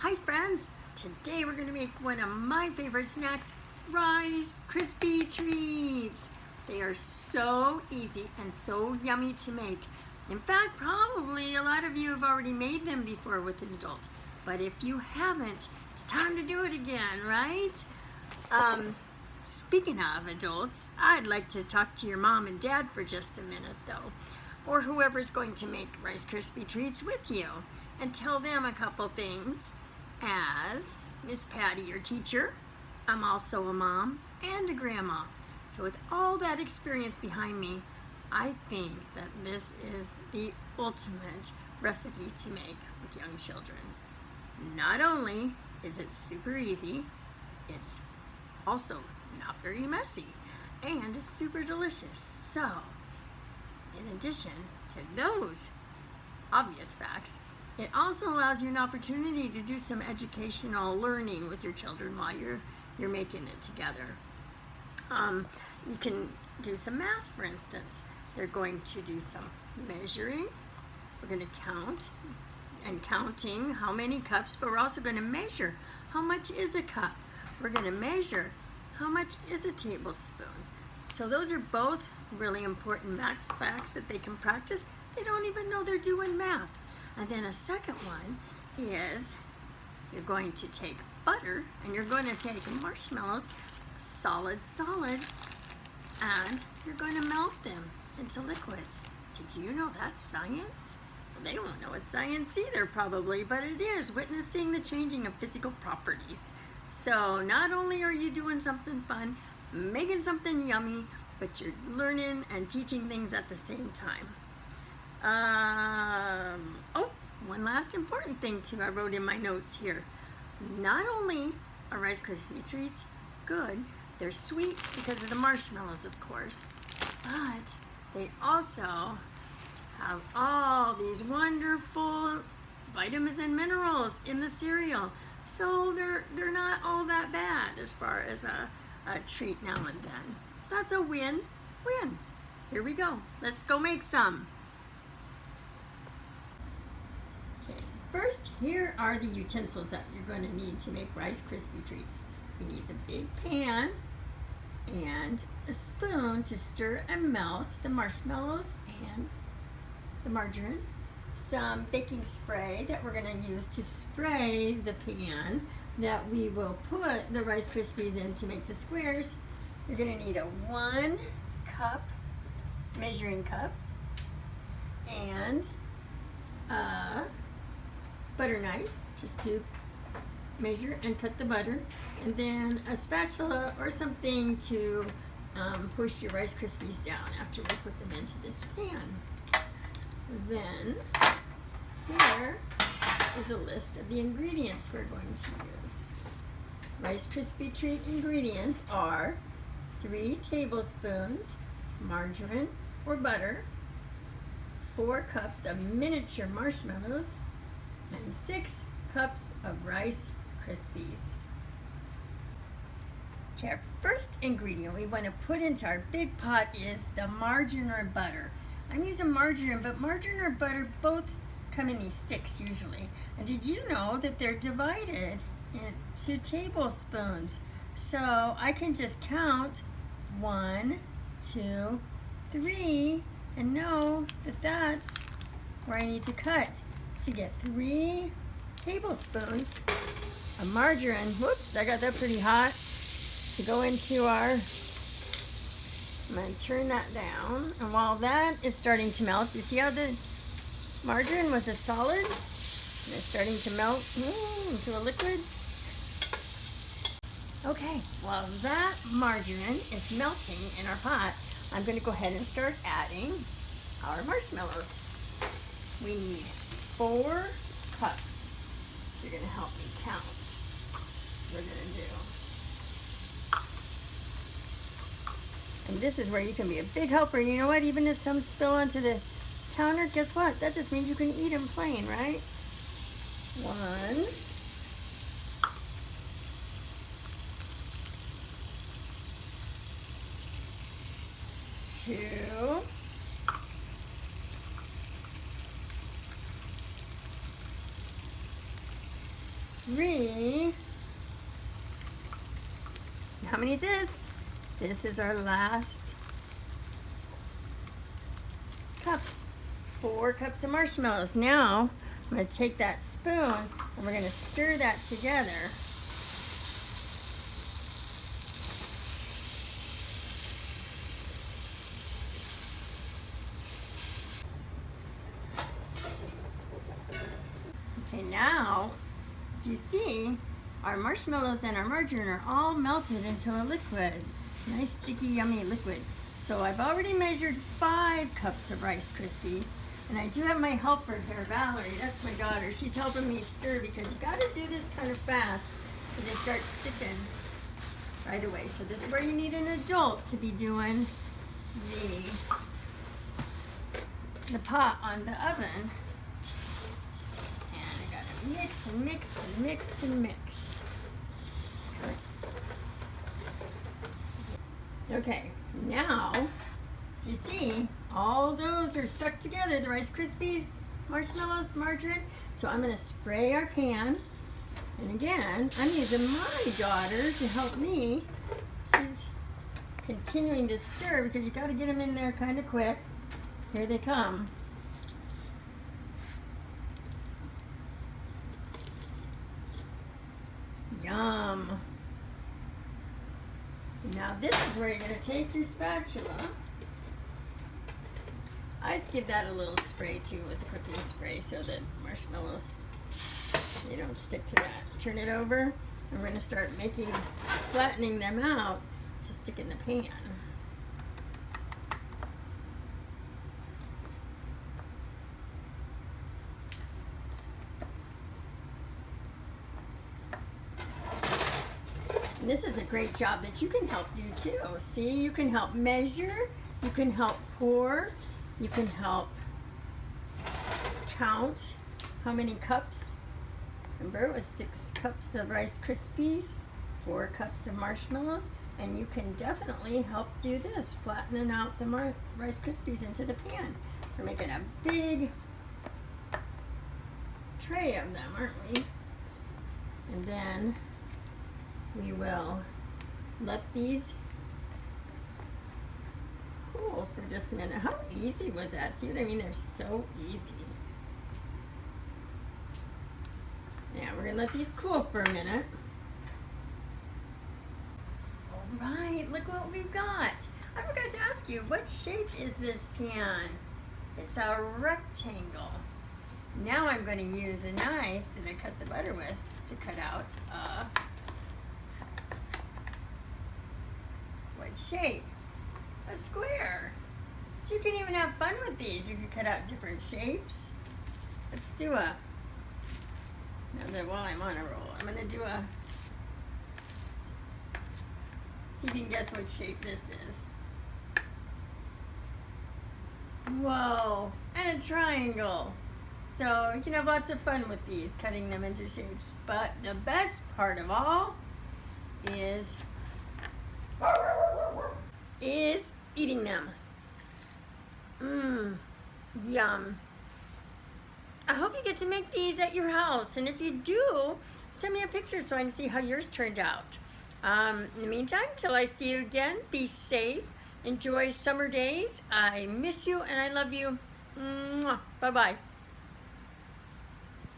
Hi friends! Today we're going to make one of my favorite snacks, Rice Krispie Treats. They are so easy and so yummy to make. In fact, probably a lot of you have already made them before with an adult. But if you haven't, it's time to do it again, right? Speaking of adults, I'd like to talk to your mom and dad for just a minute though, or whoever's going to make Rice Krispie Treats with you, and tell them a couple things. As Miss Patti, your teacher, I'm also a mom and a grandma. So with all that experience behind me, I think that this is the ultimate recipe to make with young children. Not only is it super easy, it's also not very messy, and it's super delicious. So, in addition to those obvious facts, it also allows you an opportunity to do some educational learning with your children while you're making it together. You can do some math, for instance. They're going to do some measuring. We're going to count and counting how many cups, but we're also going to measure how much is a cup. We're going to measure how much is a tablespoon. So those are both really important math facts that they can practice. They don't even know they're doing math. And then a second one is you're going to take butter and you're going to take marshmallows, solid, and you're going to melt them into liquids. Did you know that's science? Well, they won't know it's science either probably, but it is witnessing the changing of physical properties. So not only are you doing something fun, making something yummy, but you're learning and teaching things at the same time. One last important thing too I wrote in my notes here. Not only are Rice Krispie Treats good, they're sweet because of the marshmallows, of course, but they also have all these wonderful vitamins and minerals in the cereal. So they're not all that bad as far as a treat now and then. So that's a win-win. Here we go. Let's go make some. First, here are the utensils that you're going to need to make Rice Krispie Treats. You need the big pan and a spoon to stir and melt the marshmallows and the margarine. Some baking spray that we're going to use to spray the pan that we will put the Rice Krispies in to make the squares. You're going to need a 1 cup measuring cup and a butter knife just to measure and cut the butter, and then a spatula or something to push your Rice Krispies down after we put them into this pan. Then here is a list of the ingredients we're going to use. Rice Krispie Treat ingredients are 3 tablespoons margarine or butter, 4 cups of miniature marshmallows, and 6 cups of Rice Krispies. Okay, our first ingredient we want to put into our big pot is the margarine or butter. I'm using margarine, but margarine or butter both come in these sticks usually. And did you know that they're divided into tablespoons? So I can just count 1, 2, 3 and know that that's where I need to cut to get 3 tablespoons of margarine. Whoops, I got that pretty hot. To go into our, I'm going to turn that down. And while that is starting to melt, you see how the margarine was a solid? And it's starting to melt into a liquid. Okay, while that margarine is melting in our pot, I'm going to go ahead and start adding our marshmallows. We need 4 cups. You're going to help me count. We're going to do. And this is where you can be a big helper. And you know what? Even if some spill onto the counter, guess what? That just means you can eat them plain, right? 1, 2, 3, 3. How many is this? This is our last cup. 4 cups of marshmallows. Now, I'm going to take that spoon and we're going to stir that together. Okay, now, if you see, our marshmallows and our margarine are all melted into a liquid. Nice, sticky, yummy liquid. So I've already measured 5 cups of Rice Krispies. And I do have my helper here, Valerie. That's my daughter. She's helping me stir because you got to do this kind of fast or they start sticking right away. So this is where you need an adult to be doing the pot on the oven. And I got to mix and mix and mix and mix. Okay, now, as you see, all those are stuck together, the Rice Krispies, marshmallows, margarine. So I'm going to spray our pan. And again, I'm using my daughter to help me. She's continuing to stir because you got to get them in there kind of quick. Here they come. Yum. Now this is where you're going to take your spatula. I just give that a little spray too with the cooking spray so that marshmallows, they don't stick to that. Turn it over and we're going to start flattening them out to stick in the pan. And this is a great job that you can help do too. See, you can help measure, you can help pour, you can help count how many cups. Remember, it was 6 cups of Rice Krispies, 4 cups of marshmallows, and you can definitely help do this, flattening out the Rice Krispies into the pan. We're making a big tray of them, aren't we? And then we will let these cool for just a minute. How easy was that? See what I mean? They're so easy. Yeah, we're gonna let these cool for a minute. All right, look what we've got. I forgot to ask you, what shape is this pan? It's a rectangle. Now I'm going to use a knife that I cut the butter with to cut out what shape? A square. So you can even have fun with these. You can cut out different shapes. Let's do while I'm on a roll, I'm going to do see if you can guess what shape this is. Whoa, and a triangle. So you can have lots of fun with these, cutting them into shapes. But the best part of all is eating them. Yum. I hope you get to make these at your house. And if you do, send me a picture so I can see how yours turned out. In the meantime, till I see you again, be safe. Enjoy summer days. I miss you and I love you. Bye-bye.